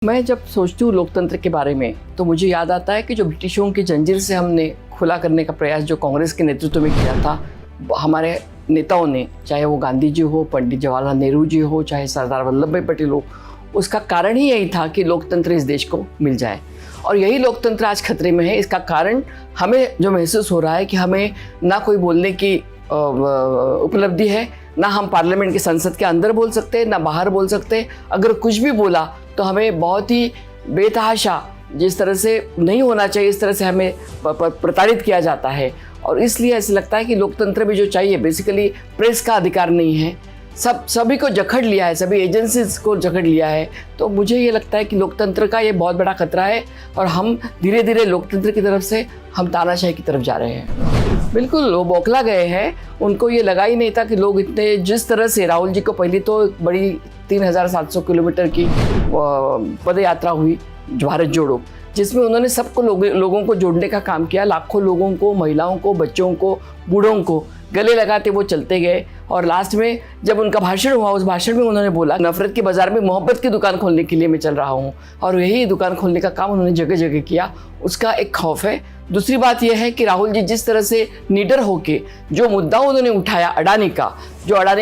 मैं जब सोचती हूँ लोकतंत्र के बारे में तो मुझे याद आता है कि जो ब्रिटिशों की जंजीर से हमने खुला करने का प्रयास जो कांग्रेस के नेतृत्व में किया था, हमारे नेताओं ने, चाहे वो गांधी जी हो, पंडित जवाहरलाल नेहरू जी हो, चाहे सरदार वल्लभ भाई पटेल हो, उसका कारण ही यही था कि लोकतंत्र इस देश को मिल जाए। और यही लोकतंत्र आज खतरे में है। इसका कारण हमें जो महसूस हो रहा है कि हमें ना कोई बोलने की उपलब्धि है, ना हम पार्लियामेंट की संसद के अंदर बोल सकते, ना बाहर बोल सकते। अगर कुछ भी बोला तो हमें बहुत ही बेतहाशा, जिस तरह से नहीं होना चाहिए इस तरह से हमें प्रताड़ित किया जाता है। और इसलिए ऐसा लगता है कि लोकतंत्र में जो चाहिए, बेसिकली प्रेस का अधिकार नहीं है, सभी को जकड़ लिया है, सभी एजेंसीज को जकड़ लिया है। तो मुझे ये लगता है कि लोकतंत्र का ये बहुत बड़ा खतरा है और हम धीरे धीरे लोकतंत्र की तरफ से हम तानाशाही की तरफ जा रहे हैं। बिल्कुल वो बौखला गए हैं। उनको ये लगा ही नहीं था कि लोग इतने, जिस तरह से राहुल जी को पहली तो बड़ी 3700 किलोमीटर की पद यात्रा हुई भारत जोड़ो, जिसमें उन्होंने सबको लोगों को जोड़ने का काम किया। लाखों लोगों को, महिलाओं को, बच्चों को, बूढ़ों को गले लगाते वो चलते गए। और लास्ट में जब उनका भाषण हुआ, उस भाषण में उन्होंने बोला, नफरत के बाजार में मोहब्बत की दुकान खोलने के लिए मैं चल रहा हूँ। और यही दुकान खोलने का काम उन्होंने जगह जगह किया। उसका एक खौफ है। दूसरी बात यह है कि राहुल जी जिस तरह से निडर होके जो मुद्दा उन्होंने उठाया अडानी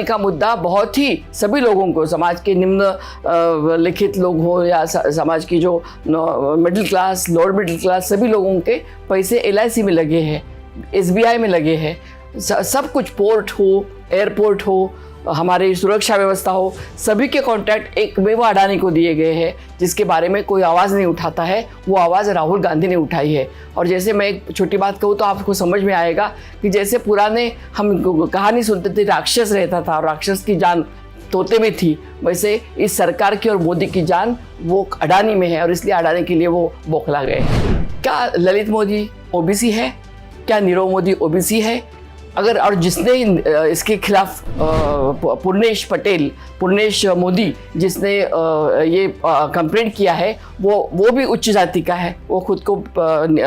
का मुद्दा बहुत ही सभी लोगों को, समाज के निम्न लिखित लोग हो या समाज की जो middle class, lower middle class, सभी लोगों के पैसे LIC में लगे हैं, SBI में लगे हैं। सब कुछ, पोर्ट हो, एयरपोर्ट हो, हमारी सुरक्षा व्यवस्था हो, सभी के कॉन्ट्रैक्ट एक में वो अडानी को दिए गए हैं, जिसके बारे में कोई आवाज़ नहीं उठाता है। वो आवाज़ राहुल गांधी ने उठाई है। और जैसे मैं एक छोटी बात कहूँ तो आपको समझ में आएगा कि जैसे पुराने हम कहानी सुनते थे, राक्षस रहता था और राक्षस की जान तोते में थी, वैसे इस सरकार की और मोदी की जान वो अडानी में है और इसलिए अडानी के लिए वो बौखला गए हैं। क्या ललित मोदी OBC है? क्या नीरव मोदी OBC है? अगर और जिसने इसके खिलाफ पूर्णेश मोदी जिसने ये कंप्लेंट किया है, वो भी उच्च जाति का है, वो खुद को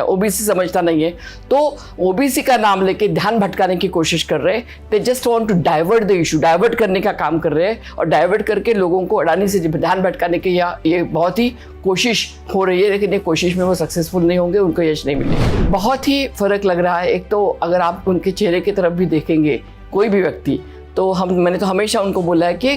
OBC समझता नहीं है। तो OBC का नाम लेके ध्यान भटकाने की कोशिश कर रहे हैं। They just want to divert the issue, divert करने का काम कर रहे हैं और डाइवर्ट करके लोगों को अडानी से ध्यान भटकाने की ये बहुत ही कोशिश हो रही है। लेकिन ये कोशिश में वो सक्सेसफुल नहीं होंगे, उनको यश नहीं मिलेगा। बहुत ही फर्क लग रहा है। एक तो अगर आप उनके चेहरे की तरफ भी देखेंगे कोई भी व्यक्ति, तो मैंने तो हमेशा उनको बोला है कि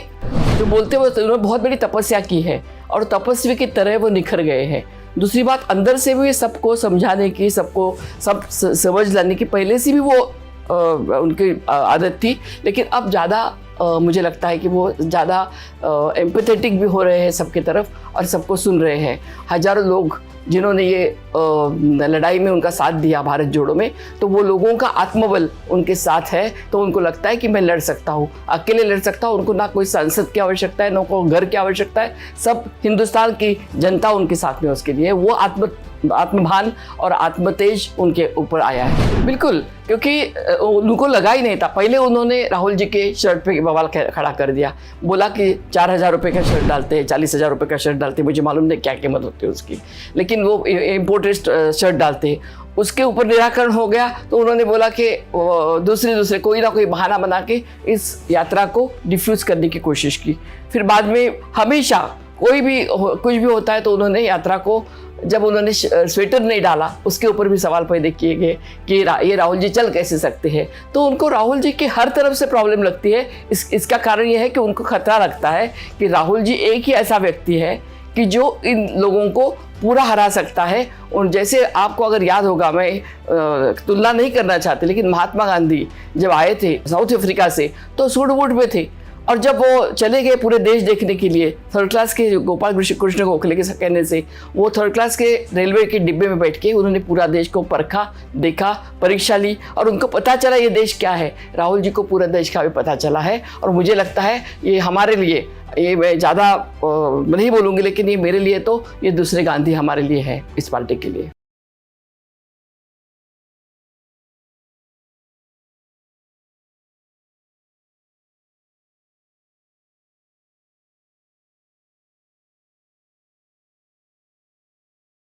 जो बोलते हुए उन्होंने बहुत बड़ी तपस्या की है और तपस्वी की तरह वो निखर गए हैं। दूसरी बात, अंदर से भी सबको समझाने की, सब समझ लाने की पहले से भी वो उनकी आदत थी। लेकिन अब ज़्यादा मुझे लगता है कि वो ज़्यादा एम्पैथेटिक भी हो रहे हैं सबके तरफ और सबको सुन रहे हैं। हज़ारों लोग जिन्होंने ये लड़ाई में उनका साथ दिया भारत जोड़ो में, तो वो लोगों का आत्मबल उनके साथ है। तो उनको लगता है कि मैं लड़ सकता हूँ, अकेले लड़ सकता हूँ। उनको ना कोई संसद की आवश्यकता है, ना कोई घर की आवश्यकता है। सब हिंदुस्तान की जनता उनके साथ में उसके लिए वो आत्मभान और आत्मतेज उनके ऊपर आया है। बिल्कुल, क्योंकि उनको लगा ही नहीं था। पहले उन्होंने राहुल जी के शर्ट पे बवाल खड़ा कर दिया, बोला कि 4000 रुपये का शर्ट डालते हैं, 40,000 रुपये का शर्ट डालते हैं, मुझे मालूम नहीं क्या कीमत होती है उसकी, लेकिन वो इम्पोर्टेड शर्ट डालते हैं। उसके ऊपर निराकरण हो गया तो उन्होंने बोला कि दूसरे कोई ना कोई बहाना बना के इस यात्रा को डिफ्यूज करने की कोशिश की। फिर बाद में हमेशा कोई भी कुछ भी होता है तो उन्होंने यात्रा को, जब उन्होंने स्वेटर नहीं डाला, उसके ऊपर भी सवाल पैदा किए गए कि ये राहुल जी चल कैसे सकते हैं। तो उनको राहुल जी की हर तरफ से प्रॉब्लम लगती है। इसका कारण ये है कि उनको खतरा लगता है कि राहुल जी एक ही ऐसा व्यक्ति है कि जो इन लोगों को पूरा हरा सकता है। और जैसे आपको अगर याद होगा, मैं तुलना नहीं करना चाहती, लेकिन महात्मा गांधी जब आए थे साउथ अफ्रीका से तो सूट बूट में थे, और जब वो चले गए पूरे देश देखने के लिए, थर्ड क्लास के गोपाल कृष्ण गोखले के कहने से, वो थर्ड क्लास के रेलवे के डिब्बे में बैठ के उन्होंने पूरा देश को परखा, देखा, परीक्षा ली और उनको पता चला ये देश क्या है। राहुल जी को पूरा देश का भी पता चला है। और मुझे लगता है ये हमारे लिए, ये मैं ज़्यादा नहीं बोलूँगी, लेकिन ये मेरे लिए तो ये दूसरे गांधी हमारे लिए है, इस पार्टी के लिए।